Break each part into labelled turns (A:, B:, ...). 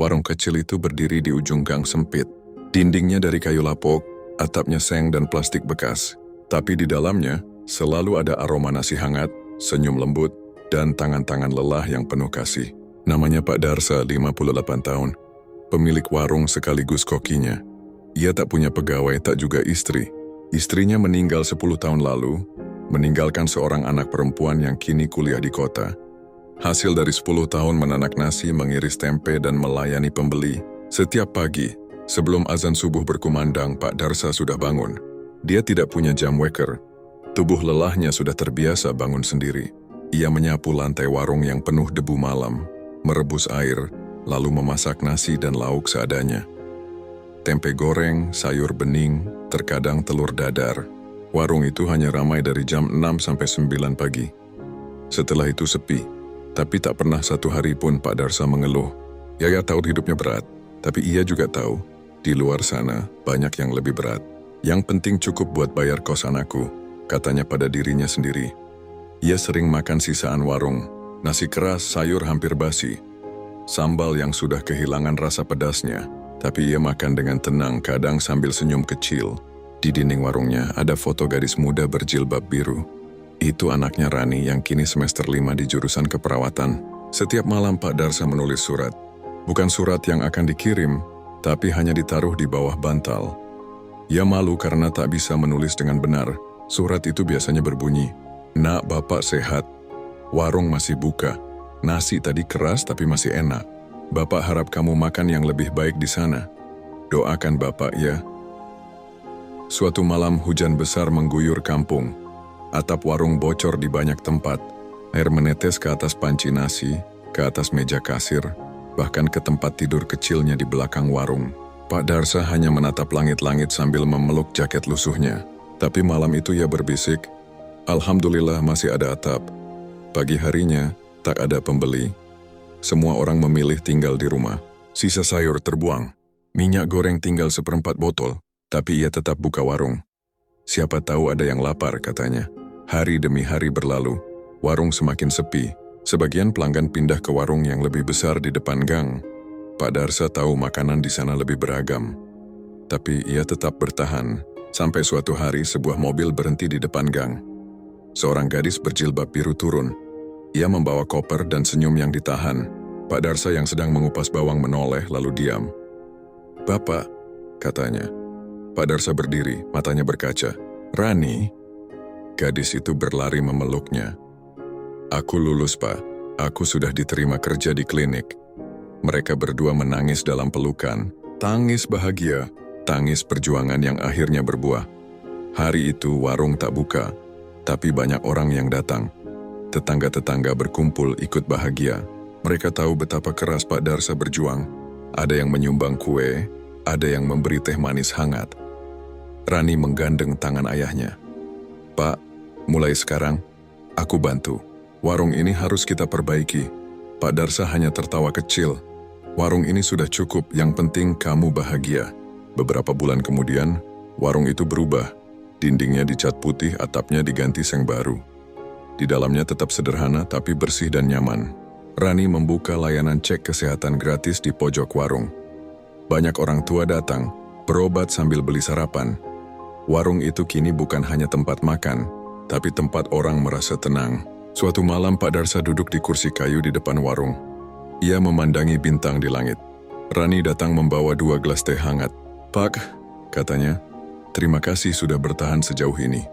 A: Warung kecil itu berdiri di ujung gang sempit. Dindingnya dari kayu lapok, atapnya seng dan plastik bekas. Tapi di dalamnya selalu ada aroma nasi hangat, senyum lembut, dan tangan-tangan lelah yang penuh kasih. Namanya Pak Darsa, 58 tahun. Pemilik warung sekaligus kokinya. Ia tak punya pegawai, tak juga istri. Istrinya meninggal 10 tahun lalu, meninggalkan seorang anak perempuan yang kini kuliah di kota. Hasil dari 10 tahun menanak nasi, mengiris tempe, dan melayani pembeli. Setiap pagi, sebelum azan subuh berkumandang, Pak Darsa sudah bangun. Dia tidak punya jam waker. Tubuh lelahnya sudah terbiasa bangun sendiri. Ia menyapu lantai warung yang penuh debu malam, merebus air, lalu memasak nasi dan lauk seadanya. Tempe goreng, sayur bening, terkadang telur dadar. Warung itu hanya ramai dari jam 6 sampai 9 pagi. Setelah itu sepi, tapi tak pernah satu hari pun Pak Darsa mengeluh. Ia tahu hidupnya berat, tapi ia juga tahu, di luar sana banyak yang lebih berat. Yang penting cukup buat bayar kos anakku, katanya pada dirinya sendiri. Ia sering makan sisaan warung, nasi keras, sayur hampir basi, sambal yang sudah kehilangan rasa pedasnya, tapi ia makan dengan tenang, kadang sambil senyum kecil. Di dinding warungnya ada foto gadis muda berjilbab biru. Itu anaknya Rani yang kini semester 5 di jurusan keperawatan. Setiap malam Pak Darsa menulis surat. Bukan surat yang akan dikirim, tapi hanya ditaruh di bawah bantal. Ia malu karena tak bisa menulis dengan benar. Surat itu biasanya berbunyi, "Nak, Bapak sehat. Warung masih buka. Nasi tadi keras tapi masih enak. Bapak harap kamu makan yang lebih baik di sana. Doakan Bapak ya." Suatu malam hujan besar mengguyur kampung. Atap warung bocor di banyak tempat. Air menetes ke atas panci nasi, ke atas meja kasir, bahkan ke tempat tidur kecilnya di belakang warung. Pak Darsa hanya menatap langit-langit sambil memeluk jaket lusuhnya. Tapi malam itu ia berbisik, "Alhamdulillah masih ada atap." Pagi harinya, tak ada pembeli. Semua orang memilih tinggal di rumah. Sisa sayur terbuang. Minyak goreng tinggal 1/4 botol, tapi ia tetap buka warung. Siapa tahu ada yang lapar, katanya. Hari demi hari berlalu. Warung semakin sepi. Sebagian pelanggan pindah ke warung yang lebih besar di depan gang. Pak Darsa tahu makanan di sana lebih beragam. Tapi ia tetap bertahan. Sampai suatu hari sebuah mobil berhenti di depan gang. Seorang gadis berjilbab biru turun. Ia membawa koper dan senyum yang ditahan. Pak Darsa yang sedang mengupas bawang menoleh lalu diam. "Bapak," katanya. Pak Darsa berdiri, matanya berkaca. "Rani?" Gadis itu berlari memeluknya. "Aku lulus, Pak. Aku sudah diterima kerja di klinik." Mereka berdua menangis dalam pelukan. Tangis bahagia, tangis perjuangan yang akhirnya berbuah. Hari itu warung tak buka, tapi banyak orang yang datang. Tetangga-tetangga berkumpul ikut bahagia. Mereka tahu betapa keras Pak Darsa berjuang. Ada yang menyumbang kue, ada yang memberi teh manis hangat. Rani menggandeng tangan ayahnya. "Pak, mulai sekarang, aku bantu. Warung ini harus kita perbaiki." Pak Darsa hanya tertawa kecil. "Warung ini sudah cukup, yang penting kamu bahagia." Beberapa bulan kemudian, warung itu berubah. Dindingnya dicat putih, atapnya diganti seng baru. Di dalamnya tetap sederhana tapi bersih dan nyaman. Rani membuka layanan cek kesehatan gratis di pojok warung. Banyak orang tua datang, berobat sambil beli sarapan. Warung itu kini bukan hanya tempat makan, tapi tempat orang merasa tenang. Suatu malam Pak Darsa duduk di kursi kayu di depan warung. Ia memandangi bintang di langit. Rani datang membawa 2 gelas teh hangat. "Pak," katanya, "terima kasih sudah bertahan sejauh ini."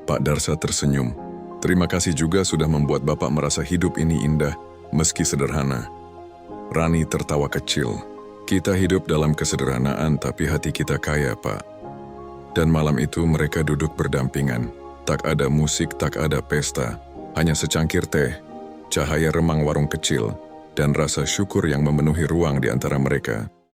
A: Pak Darsa tersenyum. "Terima kasih juga sudah membuat Bapak merasa hidup ini indah, meski sederhana." Rani tertawa kecil. "Kita hidup dalam kesederhanaan, tapi hati kita kaya, Pak." Dan malam itu mereka duduk berdampingan. Tak ada musik, tak ada pesta. Hanya secangkir teh, cahaya remang warung kecil, dan rasa syukur yang memenuhi ruang di antara mereka.